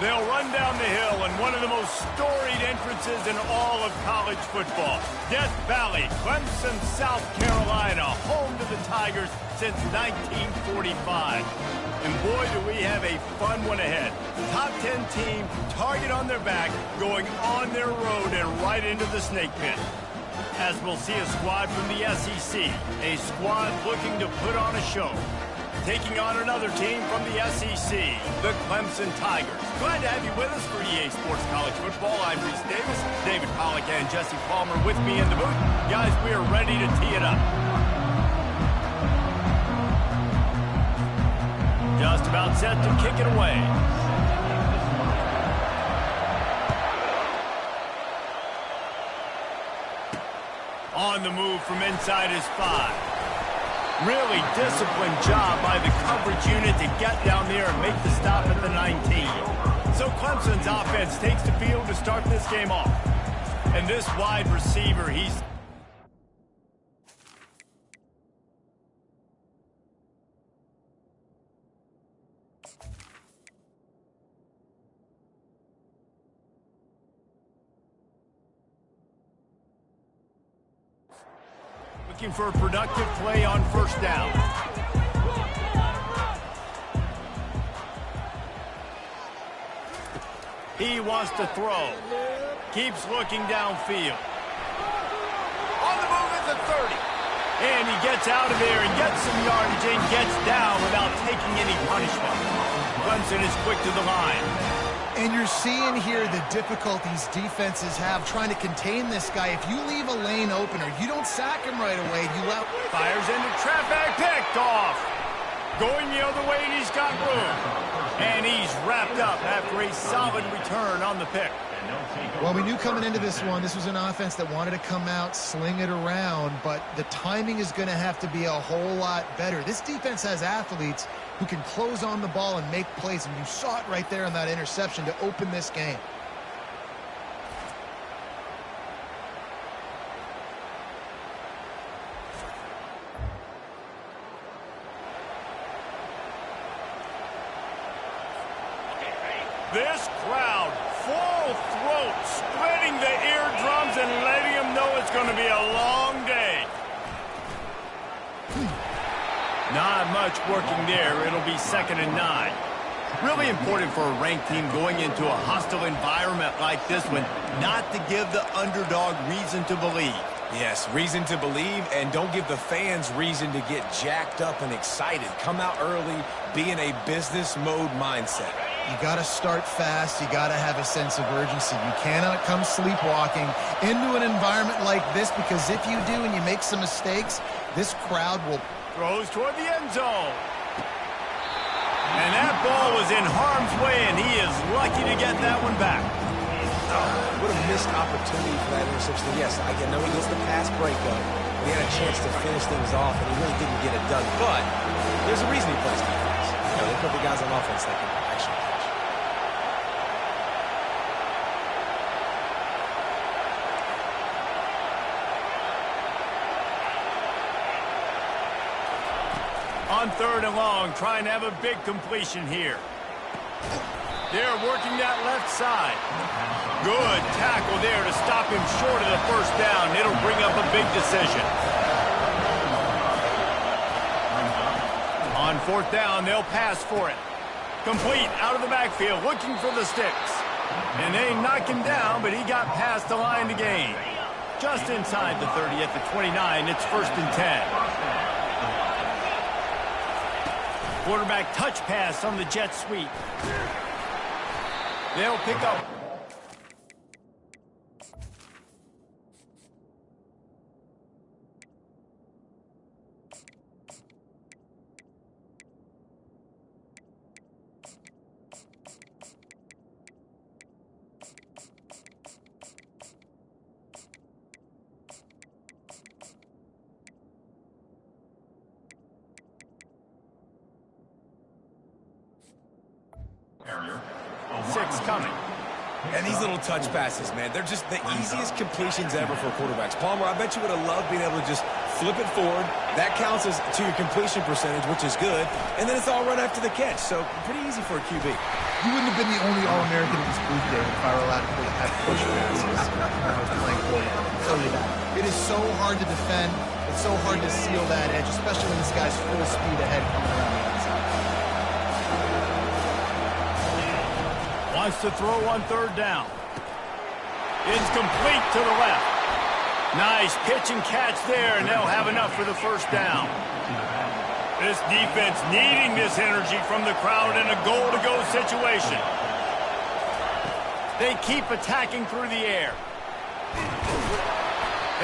They'll run down the hill in one of the most storied entrances in all of college football. Death Valley, Clemson, South Carolina, home to the Tigers since 1945. And boy, do we have a fun one ahead. Top 10 team, target on their back, going on their road and right into the snake pit. As we'll see a squad from the SEC, a squad looking to put on a show. Taking on another team from the SEC, the Clemson Tigers. Glad to have you with us for EA Sports College Football. I'm Reese Davis, David Pollack and Jesse Palmer with me in the booth. Guys, we are ready to tee it up. Just about set to kick it away. On the move from inside his 5. Really disciplined job by the coverage unit to get down there and make the stop at the 19. So Clemson's offense takes the field to start this game off. And this wide receiver, he's... looking for a productive play on first down. He wants to throw. Keeps looking downfield. On the move at the 30. And he gets out of there and gets some yardage and gets down without taking any punishment. Clemson is quick to the line. And you're seeing here the difficulties defenses have trying to contain this guy. If you leave a lane open or you don't sack him right away, you let... Fires into traffic, picked off. Going the other way, and he's got room. And he's wrapped up after a solid return on the pick. Well, we knew coming into this one, this was an offense that wanted to come out, sling it around, but the timing is going to have to be a whole lot better. This defense has athletes who can close on the ball and make plays, and you saw it right there on that interception to open this game. This crowd, full throat, spreading the eardrums and letting them know it's going to be a long day. Not much working there. It'll be 2nd and 9. Really important for a ranked team going into a hostile environment like this one, not to give the underdog reason to believe. Yes, reason to believe, and don't give the fans reason to get jacked up and excited. Come out early, be in a business mode mindset. You got to start fast. You got to have a sense of urgency. You cannot come sleepwalking into an environment like this, because if you do and you make some mistakes, this crowd will... Throws toward the end zone. And that ball was in harm's way, and he is lucky to get that one back. What a missed opportunity for that interception. Yes, I know he gets the pass breakup. He had a chance to finish things off, and he really didn't get it done. But there's a reason he plays defense. You know, they put the guys on offense that can actually catch. On 3rd and long, trying to have a big completion here. They're working that left side. Good tackle there to stop him short of the first down. It'll bring up a big decision. On 4th down, they'll pass for it. Complete out of the backfield, looking for the sticks. And they knock him down, but he got past the line to gain. Just inside the 30 at the 29, it's 1st and 10. Quarterback touch pass on the jet sweep. They'll pick up. Six coming. And these little touch passes, man, they're just the easiest completions ever for quarterbacks. Palmer, I bet you would have loved being able to just flip it forward. That counts as to your completion percentage, which is good. And then it's all run after the catch. So pretty easy for a QB. You wouldn't have been the only All-American in this booth, David, if I were allowed to have push passes when I was playing for you. I'll tell you that. It is so hard to defend. It's so hard to seal that edge, especially when this guy's full speed ahead coming around the outside. Wants to throw on third down. It's complete to the left. Nice pitch and catch there, and they'll have enough for the first down. This defense needing this energy from the crowd in a goal-to-go situation. They keep attacking through the air.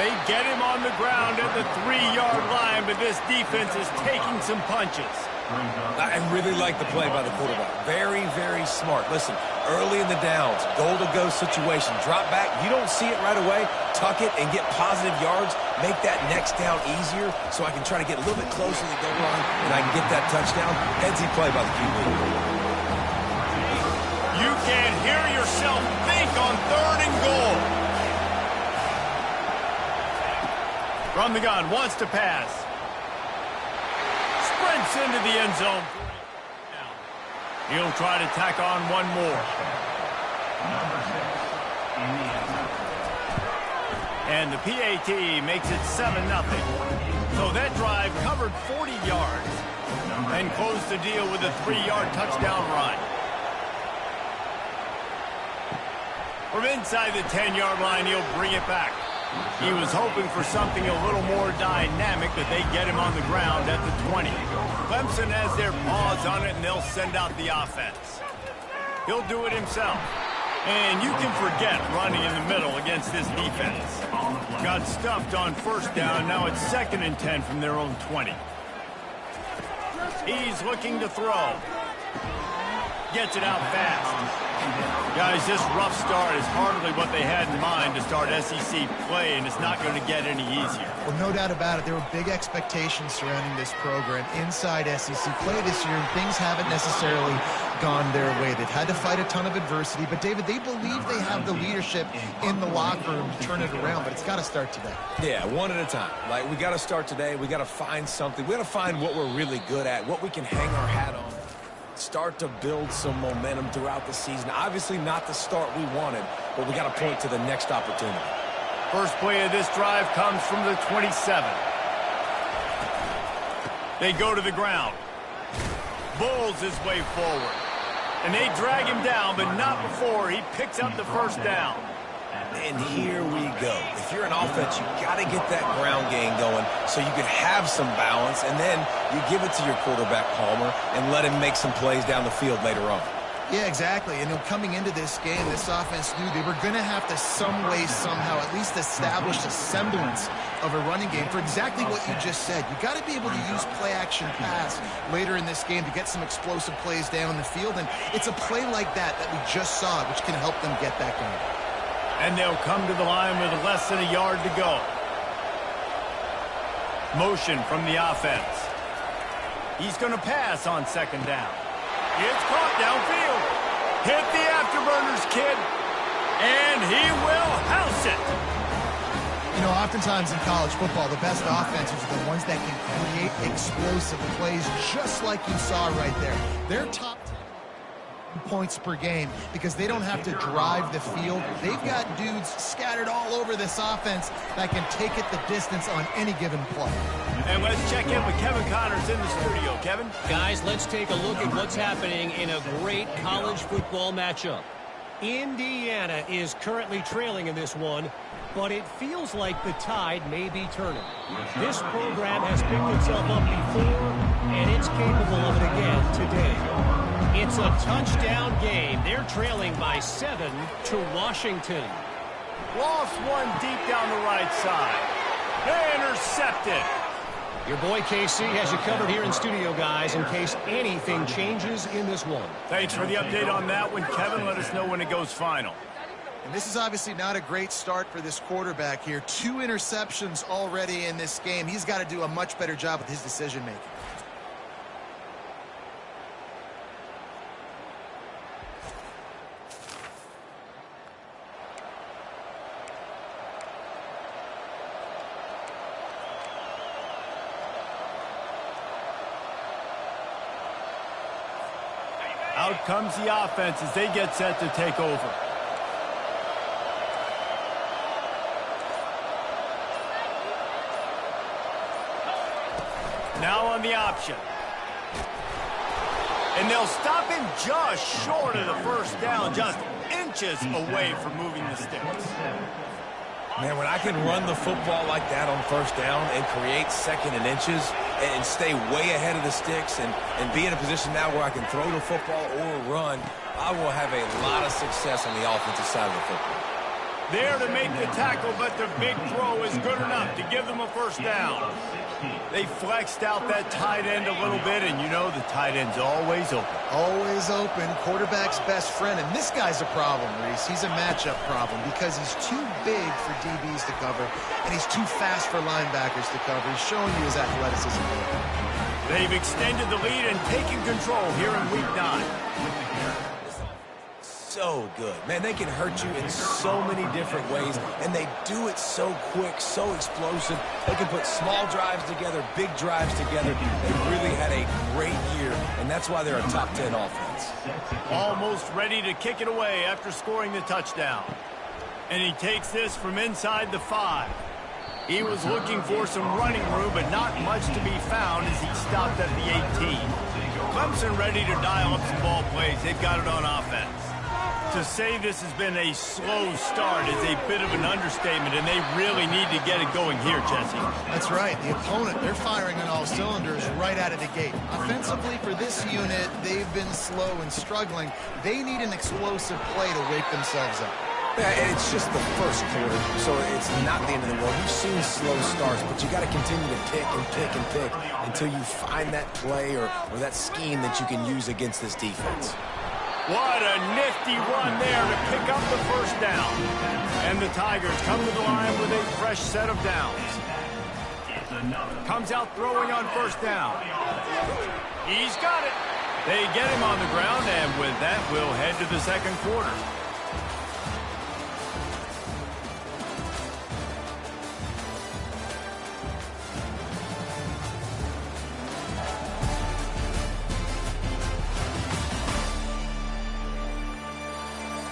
They get him on the ground at the 3-yard line, but this defense is taking some punches. I really like the play by the quarterback. Very, very smart. Listen, early in the downs, goal-to-go situation. Drop back. You don't see it right away. Tuck it and get positive yards. Make that next down easier so I can try to get a little bit closer to the goal line and I can get that touchdown. Headsy play by the QB. You can hear yourself think on 3rd and goal. From the gun, wants to pass. Sprints into the end zone. He'll try to tack on one more. And the PAT makes it 7-0. So that drive covered 40 yards and closed the deal with a 3-yard touchdown run. From inside the 10-yard line, he'll bring it back. He was hoping for something a little more dynamic, but they get him on the ground at the 20. Clemson has their paws on it, and they'll send out the offense. He'll do it himself. And you can forget running in the middle against this defense. Got stuffed on first down. Now it's 2nd and 10 from their own 20. He's looking to throw. Gets it out fast. Guys, this rough start is hardly what they had in mind to start SEC play, and it's not going to get any easier. Well, no doubt about it. There were big expectations surrounding this program inside SEC play this year, and things haven't necessarily gone their way. They've had to fight a ton of adversity, but, David, they believe they have the leadership in the locker room to turn it around, but it's got to start today. Yeah, one at a time. Like, we got to start today. We got to find something. We got to find what we're really good at, what we can hang our hat on. Start to build some momentum throughout the season. Obviously not the start we wanted, but we got to point to the next opportunity. First play of this drive comes from the 27. They go to the ground. Bulls his way forward. And they drag him down, but not before he picks up the first down. And here we go. If you're an offense, you got to get that ground game going so you can have some balance, and then you give it to your quarterback, Palmer, and let him make some plays down the field later on. Yeah, exactly. And coming into this game, this offense knew they were going to have to some way, somehow, at least establish a semblance of a running game for exactly what you just said. You got to be able to use play-action pass later in this game to get some explosive plays down the field, and it's a play like that we just saw, which can help them get that going. And they'll come to the line with less than a yard to go. Motion from the offense. He's going to pass on 2nd down. It's caught downfield. Hit the afterburners, kid. And he will house it. You know, oftentimes in college football, the best offenses are the ones that can create explosive plays, just like you saw right there. They're top 10 points per game because they don't have to drive the field. They've got dudes scattered all over this offense that can take it the distance on any given play. And let's check in with Kevin Connors in the studio. Kevin? Guys, let's take a look at what's happening in a great college football matchup. Indiana is currently trailing in this one, but it feels like the tide may be turning. This program has picked itself up before, and it's capable of it again today. It's a touchdown game. They're trailing by 7 to Washington. Lost one deep down the right side. Intercepted. Your boy KC has you covered here in studio, guys, in case anything changes in this one. Thanks for the update on that one, Kevin. Let us know when it goes final. And this is obviously not a great start for this quarterback here. 2 interceptions already in this game. He's got to do a much better job with his decision-making. Out comes the offense as they get set to take over. Now on the option. And they'll stop him just short of the first down, just inches away from moving the sticks. Man, when I can run the football like that on first down and create second and inches and stay way ahead of the sticks and be in a position now where I can throw the football or run, I will have a lot of success on the offensive side of the football. There to make the tackle, but the big throw is good enough to give them a first down. They flexed out that tight end a little bit, and you know the tight end's always open. Always open, quarterback's best friend, and this guy's a problem, Reese. He's a matchup problem because he's too big for DBs to cover, and he's too fast for linebackers to cover. He's showing you his athleticism. They've extended the lead and taken control here in Week 9. So good. Man, they can hurt you in so many different ways, and they do it so quick, so explosive. They can put small drives together, big drives together. They really had a great year, and that's why they're a top 10 offense. Almost ready to kick it away after scoring the touchdown. And he takes this from inside the 5. He was looking for some running room, but not much to be found as he stopped at the 18. Clemson ready to dial up some ball plays. They've got it on offense. To say this has been a slow start is a bit of an understatement, and they really need to get it going here, Jesse. That's right. The opponent, they're firing on all cylinders right out of the gate. Offensively, for this unit, they've been slow and struggling. They need an explosive play to wake themselves up. Yeah, and it's just the first quarter, so it's not the end of the world. We've seen slow starts, but you got to continue to pick and pick and pick until you find that play or that scheme that you can use against this defense. What a nifty run there to pick up the first down. And the Tigers come to the line with a fresh set of downs. Comes out throwing on first down. He's got it. They get him on the ground, and with that, we'll head to the second quarter.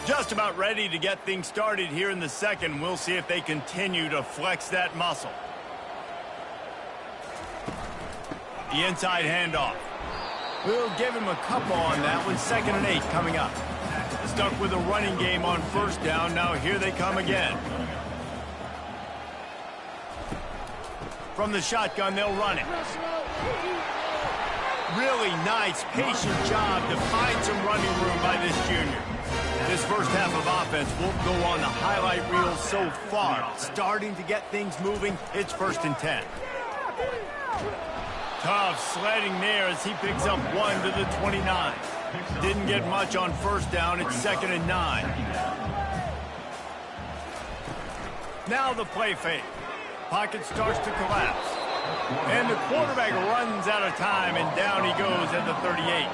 Just about ready to get things started here in the second. We'll see if they continue to flex that muscle. The inside handoff. We'll give him a couple on that one. 2nd and 8 coming up. Stuck with a running game on first down. Now here they come again. From the shotgun, they'll run it. Really nice, patient job to find some running room by this junior. This first half of offense won't go on the highlight reel so far. Starting to get things moving. It's 1st and 10. Tough sledding there as he picks up 1 to the 29. Didn't get much on first down. It's 2nd and 9. Now the play fake. Pocket starts to collapse. And the quarterback runs out of time, and down he goes at the 38.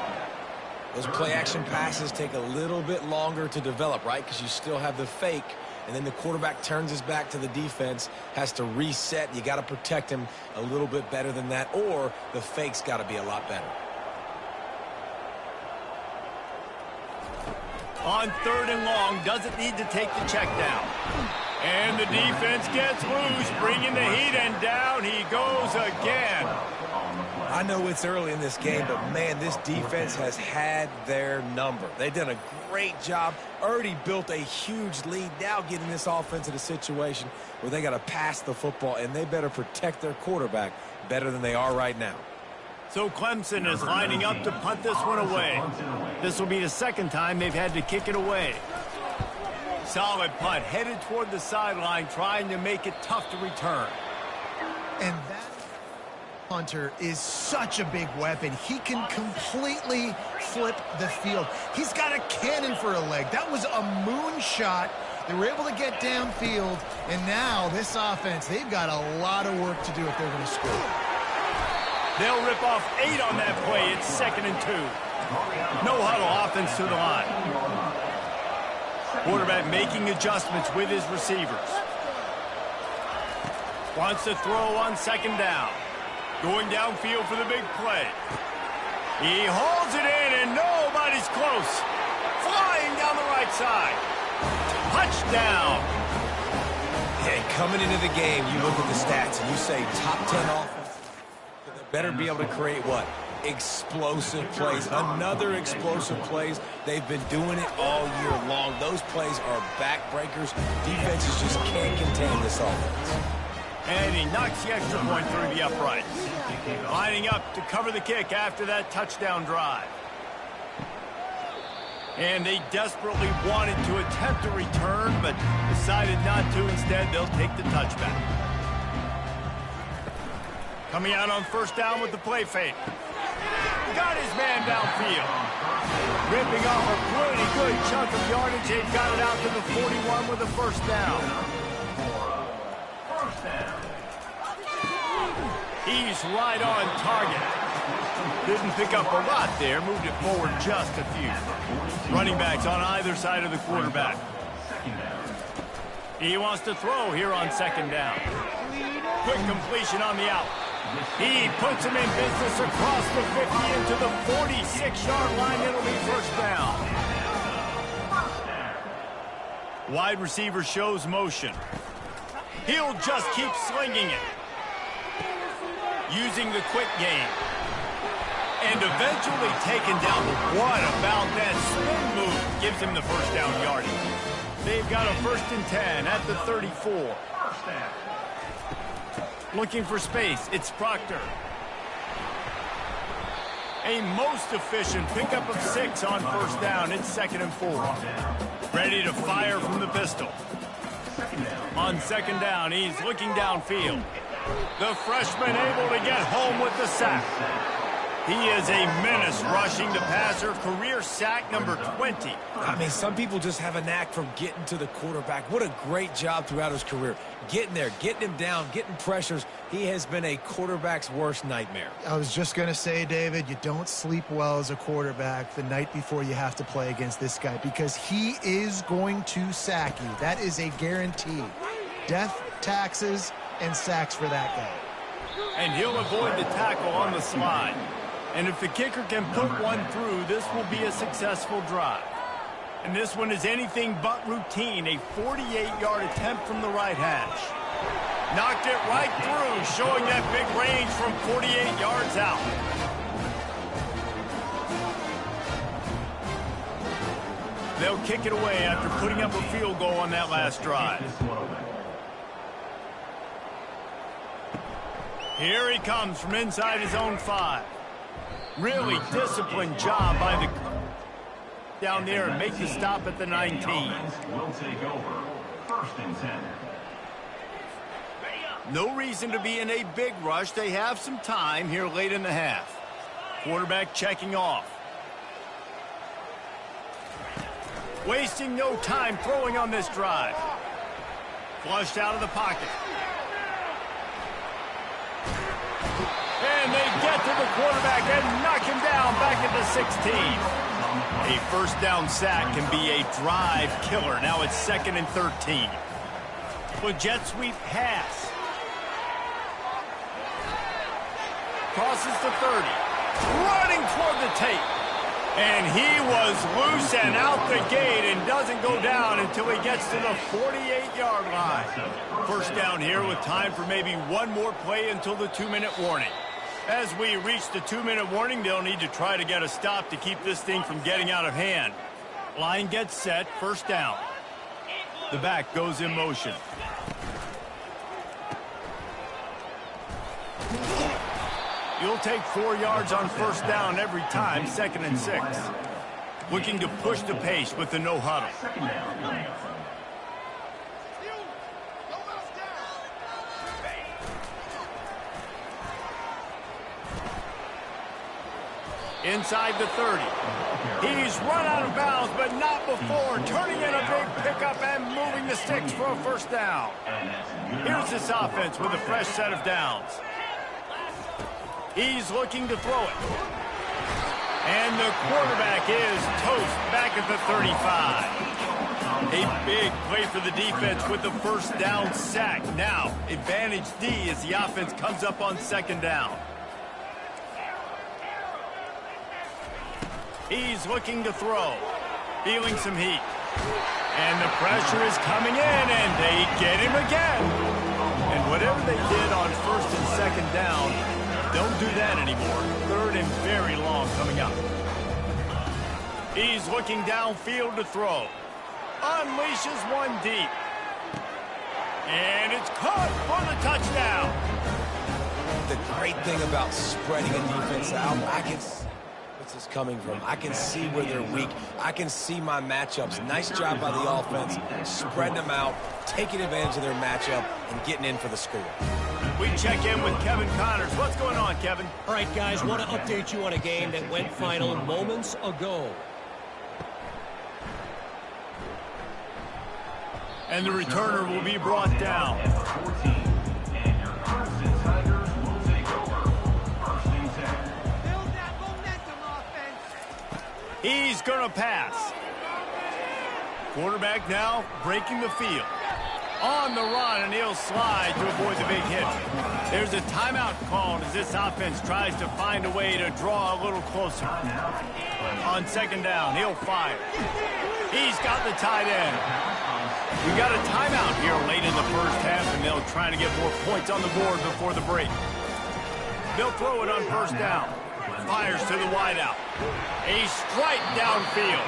Those play-action passes take a little bit longer to develop, right? Because you still have the fake, and then the quarterback turns his back to the defense, has to reset. You got to protect him a little bit better than that, or the fake's got to be a lot better. On 3rd and long, doesn't need to take the check down. And the defense gets loose, bringing the heat, and down he goes again. I know it's early in this game, but, man, this defense has had their number. They've done a great job, already built a huge lead, now getting this offense in a situation where they got to pass the football, and they better protect their quarterback better than they are right now. So Clemson is lining up to punt this one away. This will be the 2nd time they've had to kick it away. Solid punt, headed toward the sideline, trying to make it tough to return. And that punter is such a big weapon. He can completely flip the field. He's got a cannon for a leg. That was a moonshot. They were able to get downfield, and now this offense, they've got a lot of work to do if they're going to score. They'll rip off 8 on that play. It's 2nd and 2. No huddle offense to the line. Quarterback making adjustments with his receivers. Wants to throw on 2nd down. Going downfield for the big play. He hauls it in, and nobody's close. close. Flying down the right side. Touchdown. Hey, coming into the game, you look at the stats and you say top 10 offense. They better be able to create what? Explosive plays. Another explosive plays. They've been doing it all year long. Those plays are backbreakers. Defenses just can't contain this offense. And he knocks the extra point through the uprights. Lining up to cover the kick after that touchdown drive. And they desperately wanted to attempt a return, but decided not to. Instead, they'll take the touchback. Coming out on first down with the play fake. Got his man downfield. Ripping off a pretty good chunk of yardage. They've got it out to the 41 with a first down. He's right on target. Didn't pick up a lot there. Moved it forward just a few. Running backs on either side of the quarterback. He wants to throw here on second down. Quick completion on the out. He puts him in business across the 50 into the 46-yard line. It'll be first down. Wide receiver shows motion. He'll just keep slinging it. Using the quick game. And eventually taken down. What about that spin move? Gives him the first down yardage. They've got a 1st and 10 at the 34. Looking for space. It's Proctor. A most efficient pickup of 6 on first down. It's 2nd and 4. Ready to fire from the pistol. On second down, he's looking downfield. The freshman able to get home with the sack. He is a menace rushing the passer. Career sack number 20. I mean, some people just have a knack for getting to the quarterback. What a great job throughout his career. Getting there, getting him down, getting pressures. He has been a quarterback's worst nightmare. I was just going to say, David, you don't sleep well as a quarterback the night before you have to play against this guy because he is going to sack you. That is a guarantee. Death, taxes, and sacks for that guy. And he'll avoid the tackle on the slide. And if the kicker can put one through, this will be a successful drive. And this one is anything but routine. A 48-yard attempt from the right hash. Knocked it right through, showing that big range from 48 yards out. They'll kick it away after putting up a field goal on that last drive. Here he comes from inside his own 5. Really disciplined job by the down there and make the stop at the 19. Will take over. 1st and 10. No reason to be in a big rush. They have some time here late in the half. Quarterback checking off. Wasting no time throwing on this drive. Flushed out of the pocket. And they get to the quarterback and knock him down back at the 16. A first down sack can be a drive killer. Now it's 2nd and 13. With jet sweep pass. Crosses the 30. Running toward the tape. And he was loose and out the gate and doesn't go down until he gets to the 48-yard line. First down here with time for maybe one more play until the 2-minute warning. As we reach the 2-minute warning, they'll need to try to get a stop to keep this thing from getting out of hand. Line gets set, first down. The back goes in motion. You'll take 4 yards on first down every time, 2nd and 6. Looking to push the pace with the no huddle. Inside the 30. He's run out of bounds, but not before. Turning in a big pickup and moving the sticks for a first down. Here's this offense with a fresh set of downs. He's looking to throw it. And the quarterback is toast back at the 35. A big play for the defense with the first down sack. Now, advantage D as the offense comes up on second down. He's looking to throw. Feeling some heat. And the pressure is coming in, and they get him again. And whatever they did on first and second down, don't do that anymore. Third and very long coming up. He's looking downfield to throw. Unleashes one deep. And it's caught for the touchdown. The great thing about spreading a defense out, I can see where this is coming from. I can see where they're weak. I can see my matchups. Nice job by the offense, spreading them out, taking advantage of their matchup, and getting in for the score. We check in with Kevin Connors. What's going on, Kevin? All right, guys, want to update you on a game that went final moments ago. And the returner will be brought down. And your Clemson Tigers will take over. First and 10. Build that momentum, offense. He's going to pass. Quarterback now breaking the field. On the run, and he'll slide to avoid the big hit. There's a timeout called as this offense tries to find a way to draw a little closer. On second down, he'll fire. He's got the tight end. We got a timeout here late in the first half, and they'll try to get more points on the board before the break. They'll throw it on first down. Fires to the wideout. A strike downfield.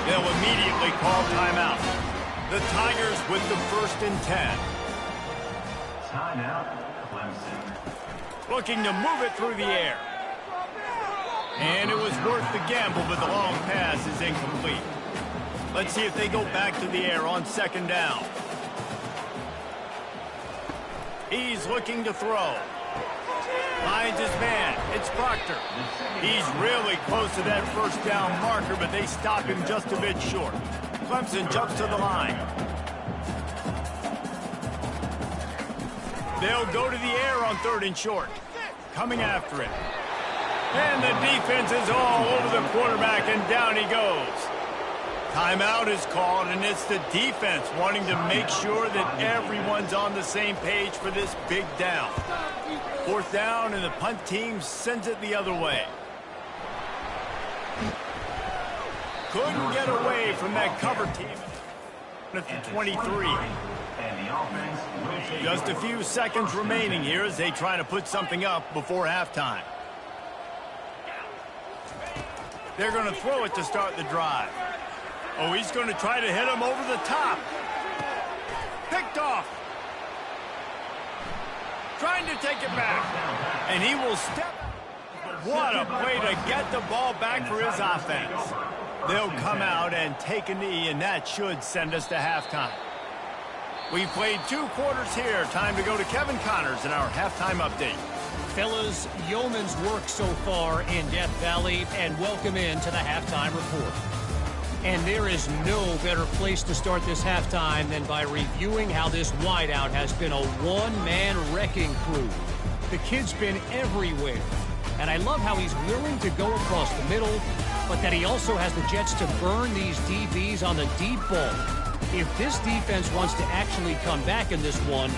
They'll immediately call timeout. The Tigers with the first and 10. Timeout, Clemson. Looking to move it through the air. And it was worth the gamble, but the long pass is incomplete. Let's see if they go back to the air on second down. He's looking to throw. Finds his man. It's Proctor. He's really close to that first down marker, but they stop him just a bit short. Clemson jumps to the line. They'll go to the air on third and short. Coming after it. And the defense is all over the quarterback, and down he goes. Timeout is called, and it's the defense wanting to make sure that everyone's on the same page for this big down. Fourth down, and the punt team sends it the other way. Couldn't get away from that cover team at the 23. Just a few seconds remaining here as they try to put something up before halftime. They're going to throw it to start the drive. Oh, he's going to try to hit him over the top. Picked off. Trying to take it back. And he will step. What a play to get the ball back for his offense. They'll come out and take a knee, and that should send us to halftime. We've played 2 quarters here. Time to go to Kevin Connors in our halftime update. Fellas, yeoman's work so far in Death Valley, and welcome into the halftime report. And there is no better place to start this halftime than by reviewing how this wideout has been a one-man wrecking crew. The kid's been everywhere, and I love how he's willing to go across the middle, but that he also has the jets to burn these DBs on the deep ball. If this defense wants to actually come back in this one,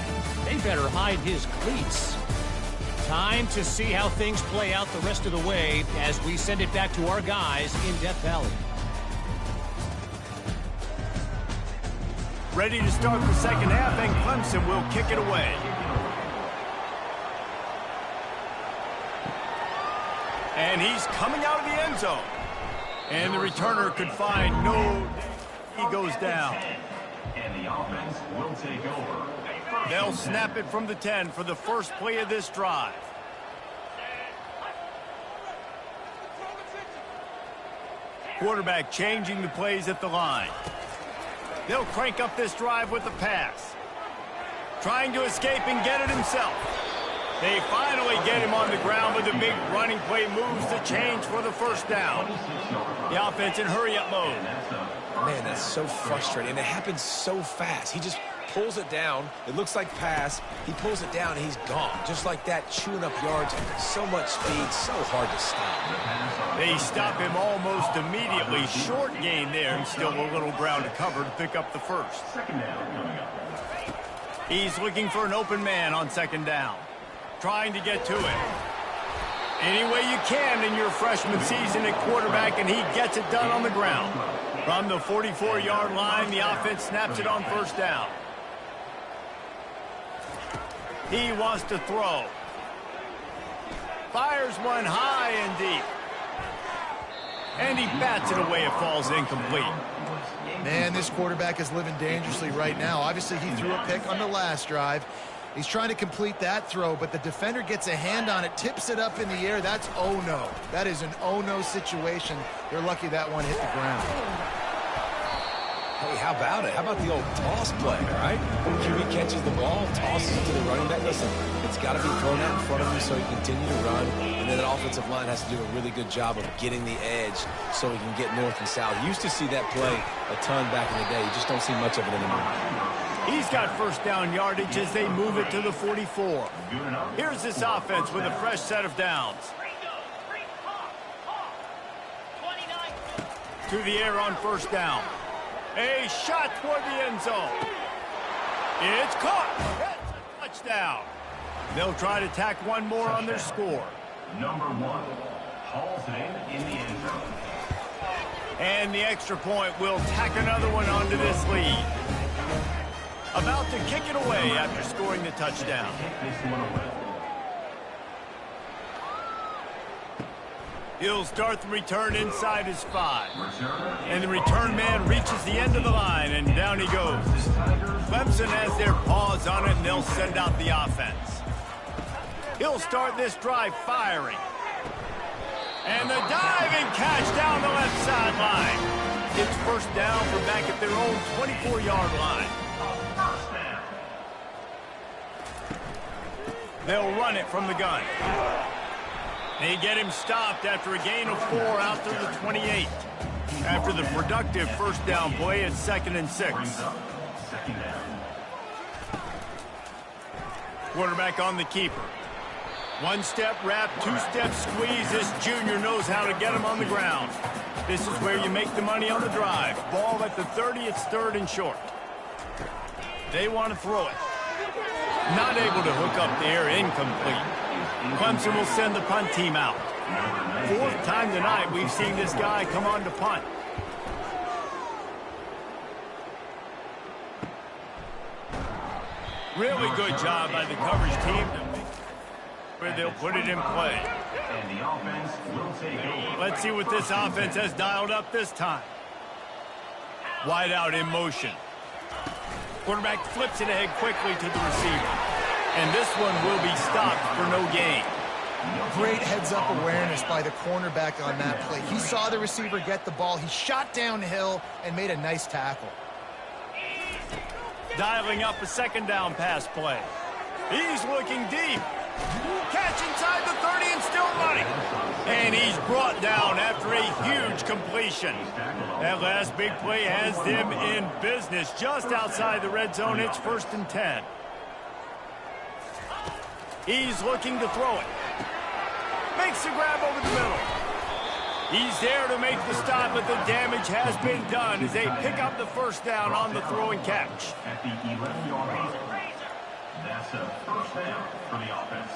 they better hide his cleats. Time to see how things play out the rest of the way as we send it back to our guys in Death Valley. Ready to start the second half, and Clemson will kick it away. And he's coming out of the end zone. And the returner could find no... He goes down. And the offense will take over. They'll snap it from the 10 for the first play of this drive. Quarterback changing the plays at the line. They'll crank up this drive with the pass. Trying to escape and get it himself. They finally get him on the ground, but the big running play moves the change for the first down. The offense in hurry-up mode. Man, that's so frustrating. And it happens so fast. He just pulls it down. It looks like pass. He pulls it down, and he's gone. Just like that, chewing up yards. So much speed, so hard to stop. They stop him almost immediately. Short gain there, and still a little ground to cover to pick up the first. Second down coming up. He's looking for an open man on second down. Trying to get to it. Any way you can in your freshman season at quarterback, and he gets it done on the ground. From the 44-yard line, the offense snaps it on first down. He wants to throw. Fires one high and deep. And he bats it away. It falls incomplete. Man, this quarterback is living dangerously right now. Obviously, he threw a pick on the last drive. He's trying to complete that throw, but the defender gets a hand on it, tips it up in the air. That's oh-no. That is an oh-no situation. They're lucky that one hit the ground. Hey, how about it? How about the old toss play, right? QB catches the ball, tosses it to the running back. Listen, it's got to be thrown out in front of him so he can continue to run. And then the offensive line has to do a really good job of getting the edge so he can get north and south. You used to see that play a ton back in the day. You just don't see much of it anymore. He's got first down yardage as they move it to the 44. Here's this offense with a fresh set of downs. To the air on first down. A shot toward the end zone. It's caught. It's a touchdown. They'll try to tack one more on their score. Number 1 hauls it in the end zone. And the extra point will tack another one onto this lead. About to kick it away after scoring the touchdown. He'll start the return inside his 5. And the return man reaches the end of the line, and down he goes. Clemson has their paws on it, and they'll send out the offense. He'll start this drive firing. And the diving catch down the left sideline. It's first down from back at their own 24-yard line. They'll run it from the gun. They get him stopped after a gain of 4 out through the 28. After the productive first down play, it's 2nd and 6. Quarterback on the keeper. One-step wrap, two-step squeeze. This junior knows how to get him on the ground. This is where you make the money on the drive. Ball at the 30, it's 3rd and short. They want to throw it. Not able to hook up there, incomplete. Clemson will send the punt team out. 4th time tonight we've seen this guy come on to punt. Really good job by the coverage team where they'll put it in play. And the offense will take over. Let's see what this offense has dialed up this time. Wide out in motion. Quarterback flips it ahead quickly to the receiver. And this one will be stopped for no gain. Great heads-up awareness by the cornerback on that play. He saw the receiver get the ball. He shot downhill and made a nice tackle. Dialing up a 2nd down pass play. He's looking deep. Catch inside the 30 and still running. And he's brought down after a huge completion. That last big play has them in business just outside the red zone. It's 1st and 10. He's looking to throw it. Makes the grab over the middle. He's there to make the stop, but the damage has been done as they pick up the first down on the throw and catch. At the 11-yard line. That's a first down for the offense.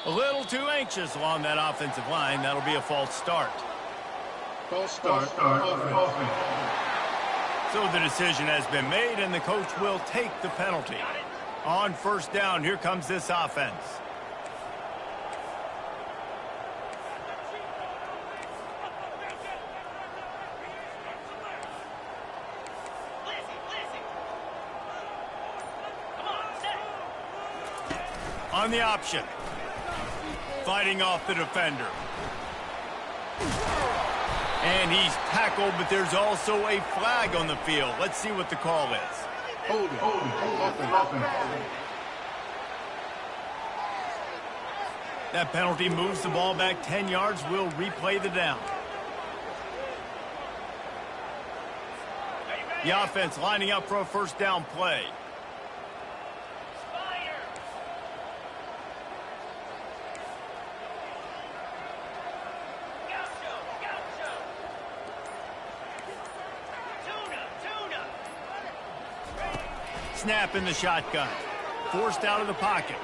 A little too anxious along that offensive line. That'll be a false start. False start offense. So the decision has been made, and the coach will take the penalty. On first down, here comes this offense. On the option. Fighting off the defender. And he's tackled, but there's also a flag on the field. Let's see what the call is. Hold it. That penalty moves the ball back 10 yards. We'll replay the down. The offense lining up for a first down play. Snap in the shotgun. forced out of the pocket.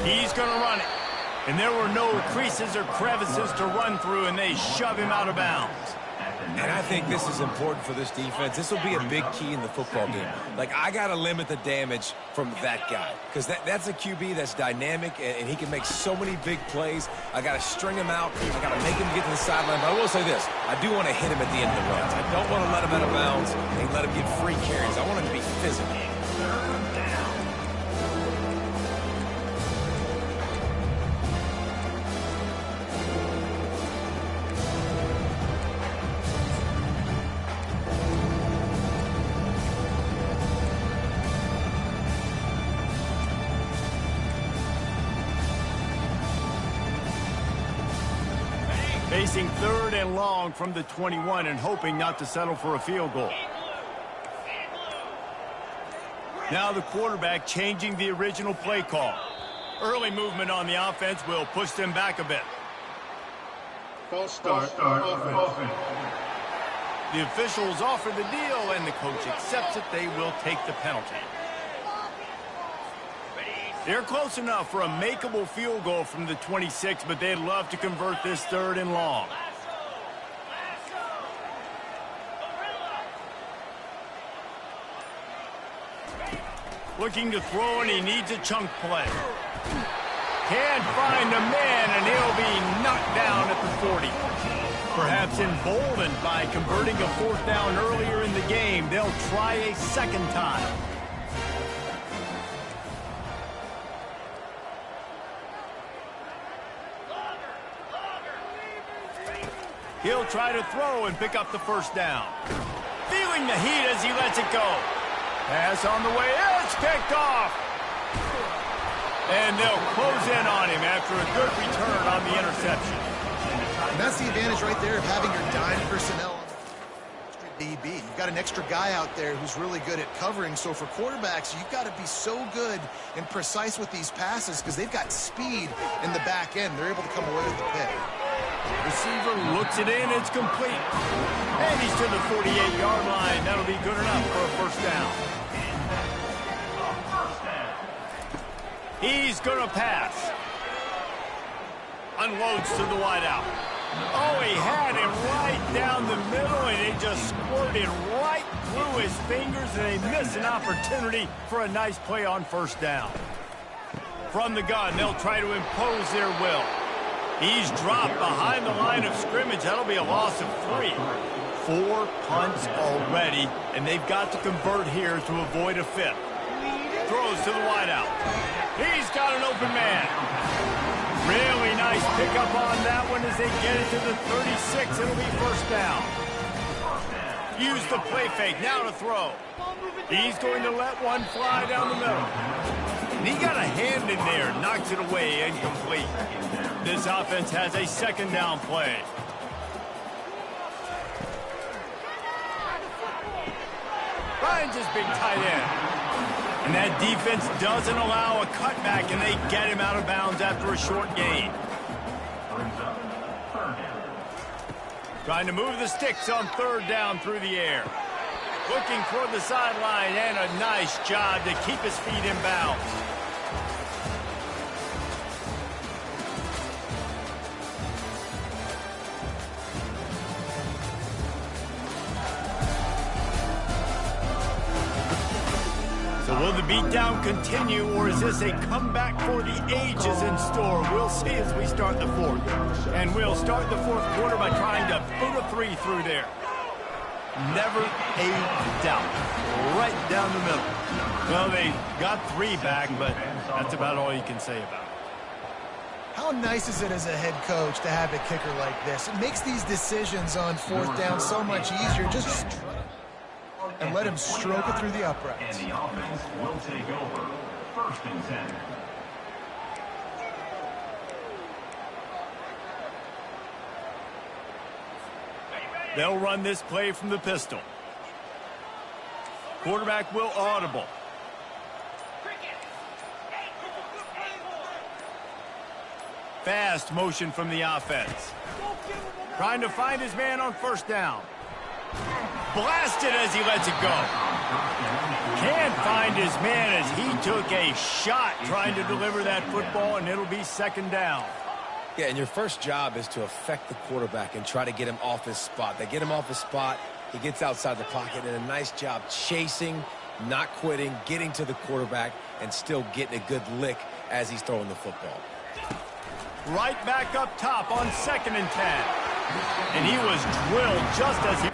He's going to run it. And there were no creases or crevices to run through, and they shove him out of bounds. And I think this is important for this defense. This will be a big key in the football game. Like, I got to limit the damage from that guy because that's a QB that's dynamic, and he can make so many big plays. I got to string him out. I got to make him get to the sideline. But I will say this. I do want to hit him at the end of the runs. I don't want to let him out of bounds and let him get free carries. I want him to be physical. Facing 3rd and long from the 21 and hoping not to settle for a field goal. Now the quarterback changing the original play call. Early movement on the offense will push them back a bit. False start. Offense. The officials offer the deal and the coach accepts it. They will take the penalty. They're close enough for a makeable field goal from the 26, but they'd love to convert this 3rd and long. Looking to throw, and he needs a chunk play. Can't find a man, and he'll be knocked down at the 40. Perhaps emboldened by converting a 4th down earlier in the game, they'll try a second time. He'll try to throw and pick up the 1st down. Feeling the heat as he lets it go. Pass on the way. It's picked off. And they'll close in on him after a good return on the interception. And that's the advantage right there of having your dime personnel on the DB. You've got an extra guy out there who's really good at covering. So for quarterbacks, you've got to be so good and precise with these passes because they've got speed in the back end. They're able to come away with the pick. Receiver looks it in. It's complete. And he's to the 48-yard line. That'll be good enough for a 1st down. He's going to pass. Unloads to the wideout. Oh, he had him right down the middle, and it just squirted right through his fingers, and they miss an opportunity for a nice play on 1st down. From the gun, they'll try to impose their will. He's dropped behind the line of scrimmage. That'll be a loss of 3. 4 punts already, and they've got to convert here to avoid a 5th. Throws to the wideout. He's got an open man. Really nice pickup on that one as they get it to the 36. It'll be 1st down. Use the play fake. Now to throw. He's going to let one fly down the middle. And he got a hand in there. Knocks it away. Incomplete. This offense has a 2nd down play. Finds his big tight end. And that defense doesn't allow a cutback, and they get him out of bounds after a short gain. Trying to move the sticks on 3rd down through the air. Looking toward the sideline, and a nice job to keep his feet in bounds. So will the beatdown continue, or is this a comeback for the ages in store? We'll see as we start the 4th. And we'll start the 4th quarter by trying to put a 3 through there. Never a doubt. Right down the middle. Well, they got 3 back, but that's about all you can say about it. How nice is it as a head coach to have a kicker like this? It makes these decisions on 4th down so much easier. Just and let him stroke it through the uprights. And the offense will take over. 1st and 10. They'll run this play from the pistol. Quarterback will audible. Fast motion from the offense. Trying to find his man on 1st down. Blasted as he lets it go. Can't find his man as he took a shot trying to deliver that football, and it'll be second down. Yeah, and your first job is to affect the quarterback and try to get him off his spot. They get him off his spot, he gets outside the pocket, and a nice job chasing, not quitting, getting to the quarterback, and still getting a good lick as he's throwing the football. Right back up top on 2nd and 10. And he was drilled just as he...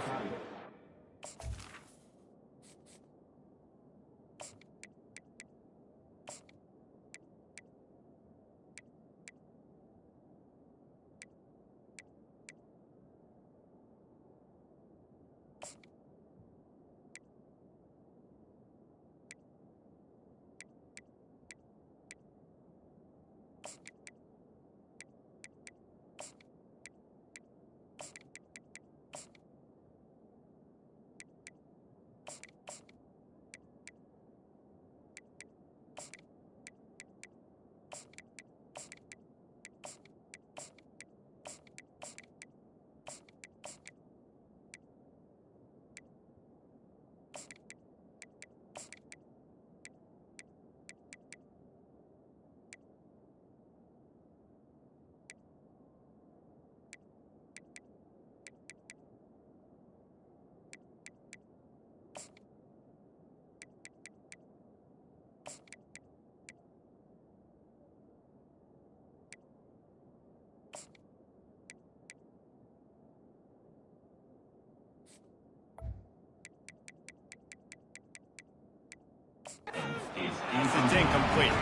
It's incomplete.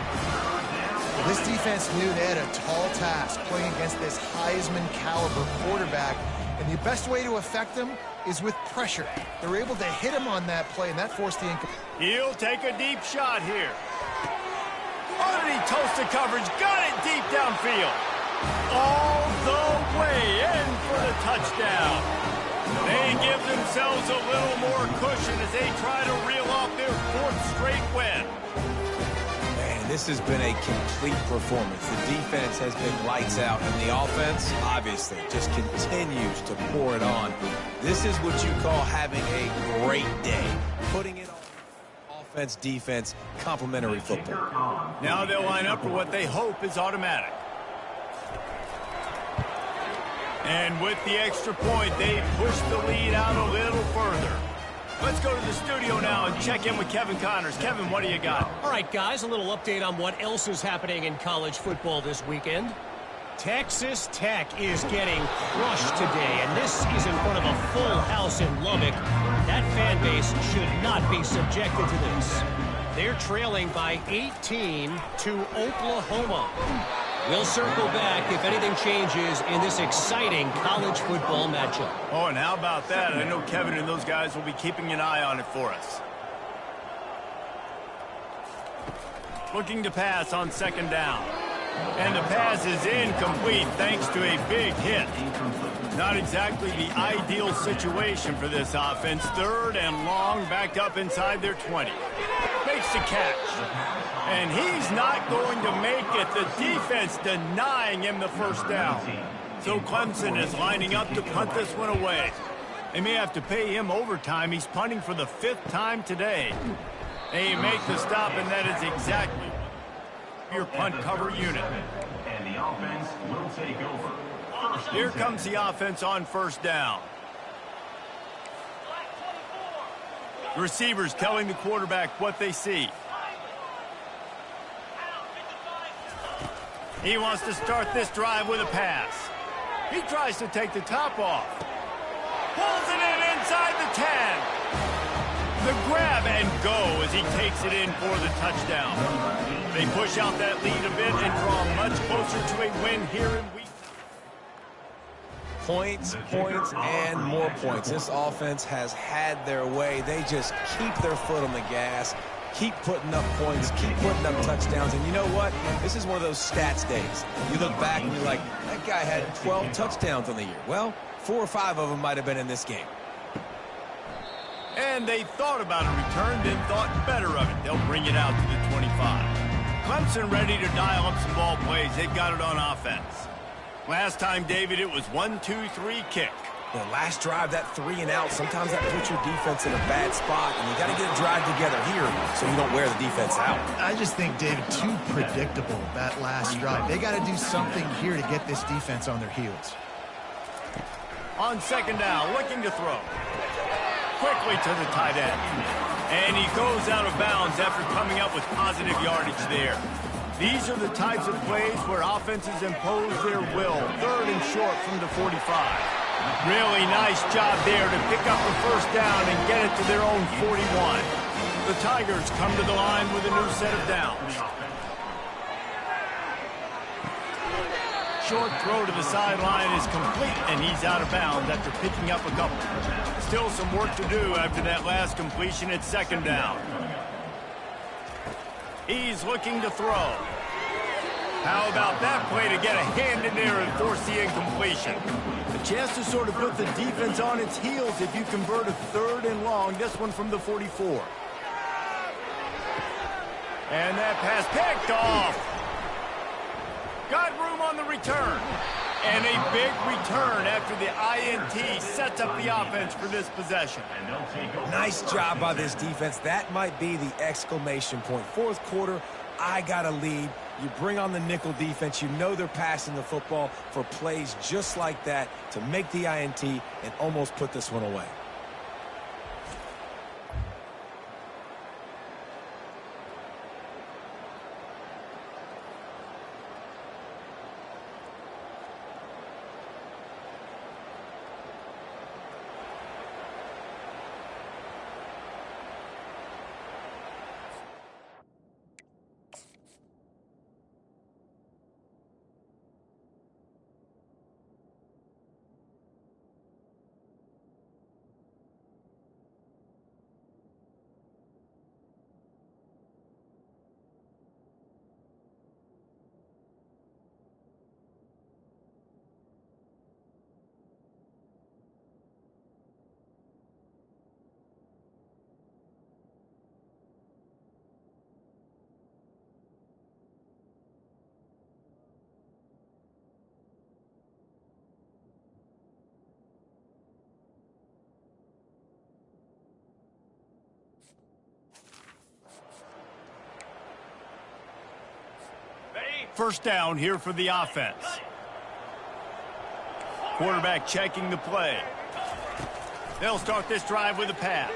This defense knew they had a tall task playing against this Heisman caliber quarterback, and the best way to affect him is with pressure. They're able to hit him on that play, and that forced the incomplete. He'll take a deep shot here. Underneath toasted coverage, got it deep downfield. All the way in for the touchdown. They give themselves a little more cushion as they try to reel off their 4th straight win. Man, this has been a complete performance. The defense has been lights out, and the offense, obviously, just continues to pour it on. This is what you call having a great day. Putting it on offense, defense, complementary football. Now they'll line up for what they hope is automatic. And with the extra point, they push the lead out a little further. Let's go to the studio now and check in with Kevin Connors. Kevin, what do you got? All right, guys, a little update on what else is happening in college football this weekend. Texas Tech is getting crushed today, and this is in front of a full house in Lubbock. That fan base should not be subjected to this. They're trailing by 18 to Oklahoma. We'll circle back if anything changes in this exciting college football matchup. Oh, and how about that? I know Kevin and those guys will be keeping an eye on it for us. Looking to pass on 2nd down. And the pass is incomplete thanks to a big hit. Not exactly the ideal situation for this offense. 3rd and long, backed up inside their 20. Makes the catch. And he's not going to make it. The defense denying him the 1st down. So Clemson is lining up to punt this one away. They may have to pay him overtime. He's punting for the 5th time today. They make the stop, and that is exactly your punt cover unit. And the offense will take over. Here comes the offense on 1st down. Receivers telling the quarterback what they see. He wants to start this drive with a pass. He tries to take the top off. Pulls it in inside the 10. The grab and go as he takes it in for the touchdown. They push out that lead a bit and draw much closer to a win here in week. Points, points, and more points. This offense has had their way. They just keep their foot on the gas, keep putting up points, keep putting up touchdowns. And you know what? This is one of those stats days. You look back and you're like, that guy had 12 touchdowns on the year. Well, 4 or 5 of them might have been in this game. And they thought about a return, then thought better of it. They'll bring it out to the 25. Clemson ready to dial up some ball plays. They've got it on offense. Last time, David, it was 1-2-3 kick. The last drive, that 3 and out, sometimes that puts your defense in a bad spot, and you got to get a drive together here so you don't wear the defense out. I just think, David, too predictable, that last drive. They got to do something here to get this defense on their heels. On second down, looking to throw. Quickly to the tight end. And he goes out of bounds after coming up with positive yardage there. These are the types of plays where offenses impose their will. 3rd and short from the 45. Really nice job there to pick up the first down and get it to their own 41. The Tigers come to the line with a new set of downs. Short throw to the sideline is complete, and he's out of bounds after picking up a couple. Still some work to do after that last completion at second down. He's looking to throw. How about that play to get a hand in there and force the incompletion? A chance to sort of put the defense on its heels if you convert a 3rd and long, this one from the 44. And that pass picked off. Got room on the return. And a big return after the INT sets up the offense for this possession. Nice job by this defense. That might be the exclamation point. 4th quarter, I got a lead. You bring on the nickel defense. You know they're passing the football for plays just like that to make the INT and almost put this one away. First down here for the offense. Quarterback checking the play. They'll start this drive with a pass.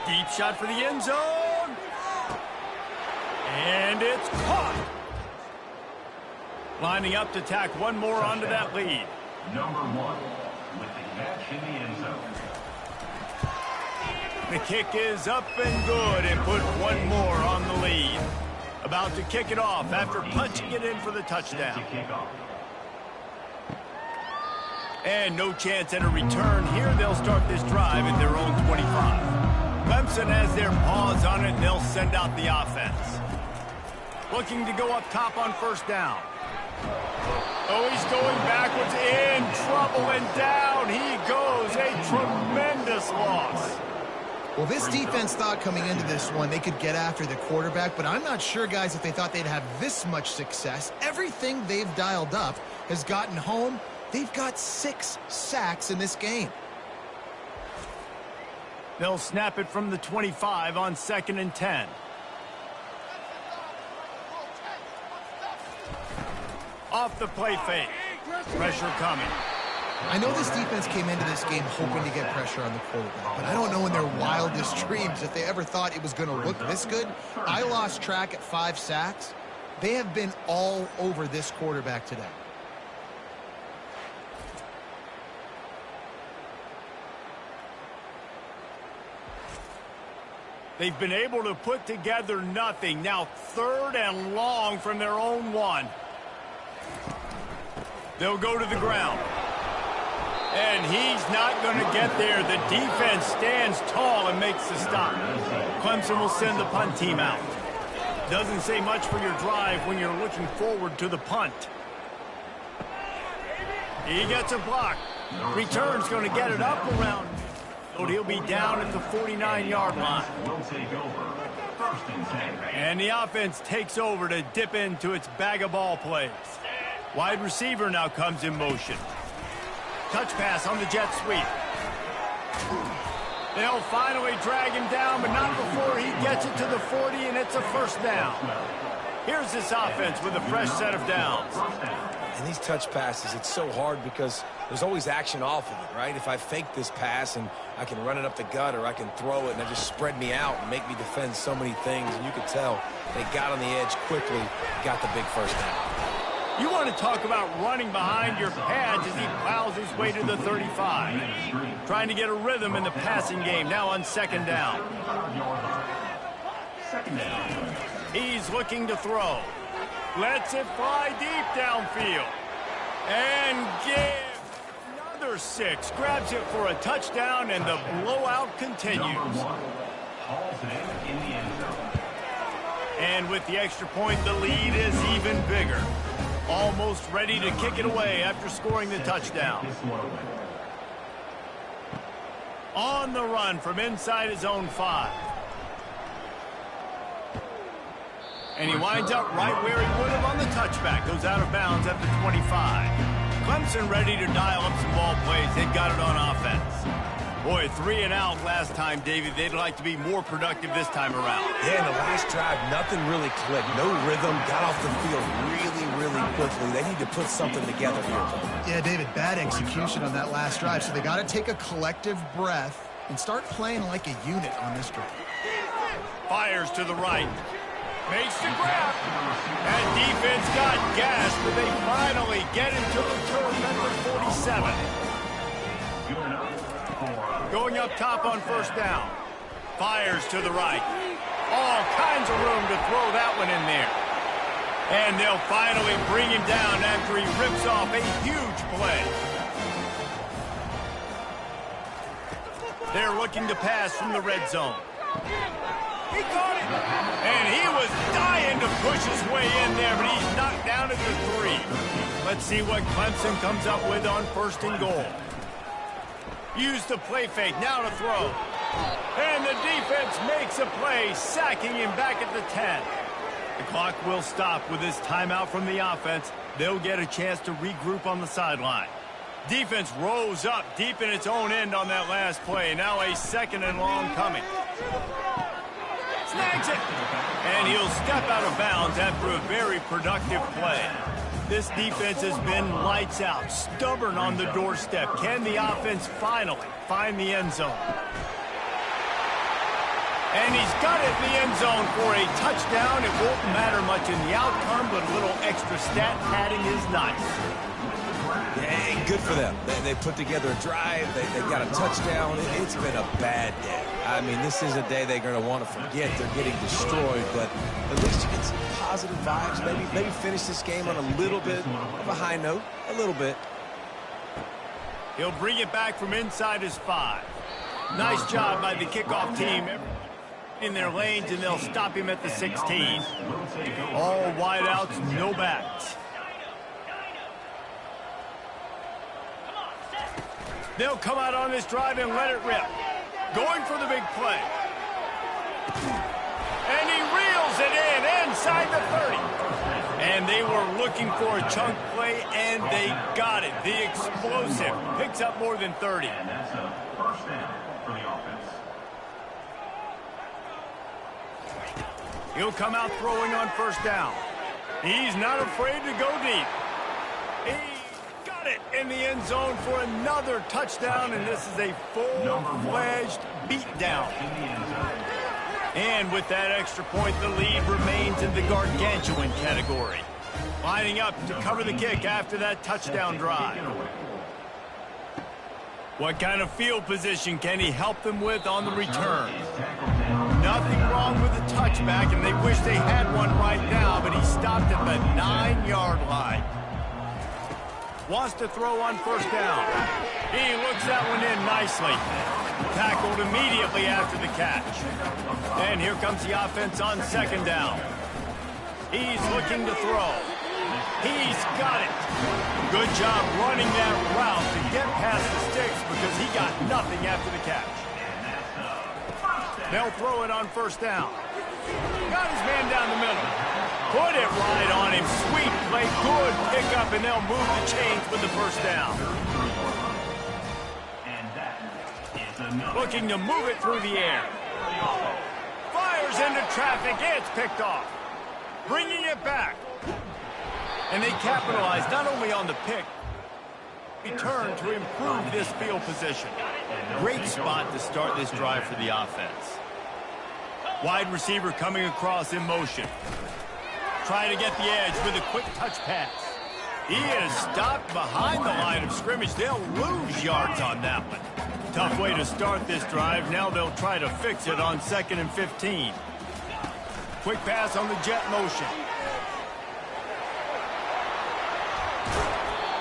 Deep shot for the end zone. And it's caught. Lining up to tack one more onto that lead. Number 1 with the catch in the end zone. The kick is up and good and put one more on the lead. About to kick it off after punching it in for the touchdown. And no chance at a return here. They'll start this drive at their own 25. Clemson has their paws on it, and they'll send out the offense. Looking to go up top on first down. Oh, he's going backwards, in trouble, and down he goes. A tremendous loss. Well, this defense thought coming into this one they could get after the quarterback, but I'm not sure, guys, if they thought they'd have this much success. Everything they've dialed up has gotten home. They've got 6 sacks in this game. They'll snap it from the 25 on 2nd and 10. Off the play fake. Pressure coming. I know this defense came into this game hoping to get pressure on the quarterback, but I don't know in their wildest dreams if they ever thought it was going to look this good. I lost track at 5 sacks. They have been all over this quarterback today. They've been able to put together nothing. Now 3rd and long from their own 1. They'll go to the ground. And he's not going to get there. The defense stands tall and makes the stop. Clemson will send the punt team out. Doesn't say much for your drive when you're looking forward to the punt. He gets a block. Return's going to get it up around. So he'll be down at the 49-yard line. And the offense takes over to dip into its bag of ball plays. Wide receiver now comes in motion. Touch pass on the jet sweep. They'll finally drag him down, but not before he gets it to the 40, and it's a first down. Here's this offense with a fresh set of downs. And these touch passes, it's so hard because there's always action off of it, right? If I fake this pass and I can run it up the gut or I can throw it and it just spread me out and make me defend so many things. And you could tell they got on the edge quickly, got the big first down. You want to talk about running behind your pads as he plows his way to the 35. Trying to get a rhythm in the passing game, now on second down. He's looking to throw. Lets it fly deep downfield. And give another 6. Grabs it for a touchdown, and the blowout continues. And with the extra point, the lead is even bigger. Almost ready to kick it away after scoring the touchdown. On the run from inside his own 5. And he winds up right where he would have on the touchback. Goes out of bounds at the 25. Clemson ready to dial up some ball plays. They've got it on offense. Boy, 3 and out last time, Davey. They'd like to be more productive this time around. Yeah, in the last drive, nothing really clicked. No rhythm, got off the field really quickly. They need to put something together here. Yeah, David, bad execution on that last drive. So they got to take a collective breath and start playing like a unit on this drive. Fires to the right. Makes the grab. That defense got gassed, but they finally get him to return number 47. Going up top on first down. Fires to the right. All kinds of room to throw that one in there. And they'll finally bring him down after he rips off a huge play. They're looking to pass from the red zone. He caught it. And he was dying to push his way in there, but he's knocked down at the 3. Let's see what Clemson comes up with on first and goal. Use the play fake, now to throw. And the defense makes a play, sacking him back at the 10. The clock will stop with this timeout from the offense. They'll get a chance to regroup on the sideline. Defense rose up deep in its own end on that last play. Now a second and long coming. Snags it. And he'll step out of bounds after a very productive play. This defense has been lights out, stubborn on the doorstep. Can the offense finally find the end zone? And he's got it in the end zone for a touchdown. It won't matter much in the outcome, but a little extra stat padding is nice. Hey, good for them. They put together a drive. They got a touchdown. It's been a bad day. I mean, this is a day they're going to want to forget. They're getting destroyed, but at least you get some positive vibes. Maybe finish this game on a little bit of a high note. A little bit. He'll bring it back from inside his 5. Nice job by the kickoff team in their lanes, and they'll stop him at the 16. All wideouts, no backs. They'll come out on this drive and let it rip. Going for the big play. And he reels it in inside the 30. And they were looking for a chunk play, and they got it. The explosive picks up more than 30. And that's a first down for the offense. He'll come out throwing on first down. He's not afraid to go deep. He got it in the end zone for another touchdown, and this is a full-fledged beatdown. And with that extra point, the lead remains in the gargantuan category. Lining up to cover the kick after that touchdown drive. What kind of field position can he help them with on the return? Nothing wrong with the touchback, and they wish they had one right now, but he stopped at the 9-yard line. Wants to throw on first down. He looks that one in nicely. Tackled immediately after the catch. And here comes the offense on second down. He's looking to throw. He's got it. Good job running that route to get past the sticks because he got nothing after the catch. They'll throw it on first down. Got his man down the middle. Put it right on him. Sweet play. Good pickup, and they'll move the chains with the first down. looking to move it through the air. Fires into traffic. It's picked off. Bringing it back. And they capitalize not only on the pick, return to improve this field position. Great spot to start this drive for the offense. Wide receiver coming across in motion. Trying to get the edge with a quick touch pass. He is stopped behind the line of scrimmage. They'll lose yards on that one. Tough way to start this drive. Now they'll try to fix it on 2nd and 15. Quick pass on the jet motion.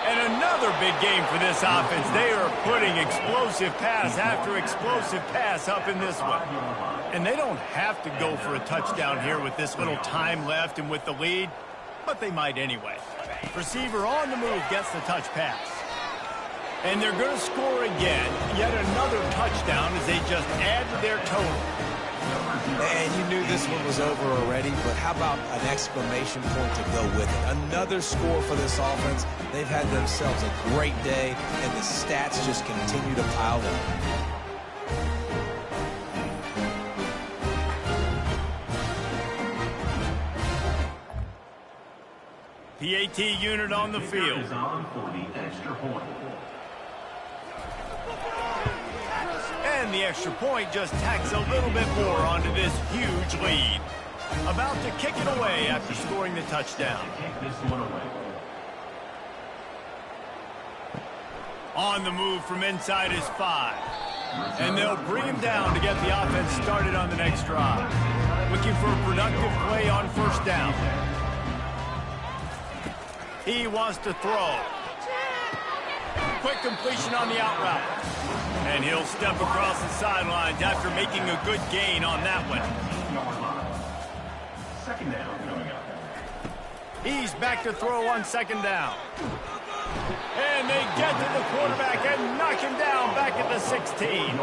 And another big game for this offense. They are putting explosive pass after explosive pass up in this one. And they don't have to go for a touchdown here with this little time left and with the lead, but they might anyway. Receiver on the move gets the touch pass. And they're going to score again. Yet another touchdown as they just add to their total. And you knew this one was over already, but how about an exclamation point to go with it? Another score for this offense. They've had themselves a great day, and the stats just continue to pile up. PAT unit on the field. Is on for the extra point. And the extra point just tacks a little bit more onto this huge lead. About to kick it away after scoring the touchdown. Take this one away. On the move from inside is 5. And they'll bring him down to get the offense started on the next drive. Looking for a productive play on 1st down. He wants to throw. Quick completion on the out route. And he'll step across the sidelines after making a good gain on that one. 2nd down coming up. He's back to throw on 2nd down. And they get to the quarterback and knock him down back at the 16.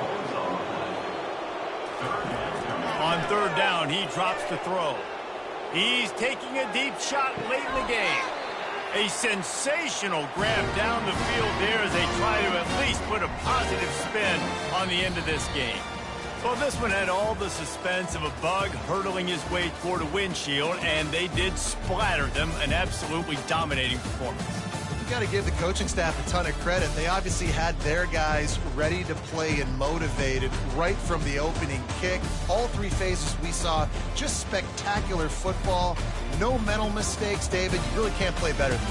On 3rd down, he drops to throw. He's taking a deep shot late in the game. A sensational grab down the field there as they try to at least put a positive spin on the end of this game. Well, this one had all the suspense of a bug hurtling his way toward a windshield, and they did splatter them. An absolutely dominating performance. You got to give the coaching staff a ton of credit. They obviously had their guys ready to play and motivated right from the opening kick. All 3 phases we saw, just spectacular football. No mental mistakes, David. You really can't play better than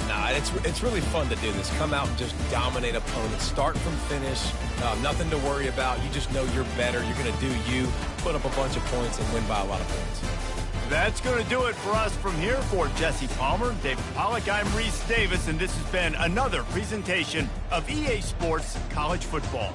that. Nah, it's really fun to do this. Come out and just dominate opponents. Start from finish. Nothing to worry about. You just know you're better. You're going to do you, put up a bunch of points, and win by a lot of points. That's going to do it for us from here. For Jesse Palmer, David Pollack, I'm Reese Davis, and this has been another presentation of EA Sports College Football.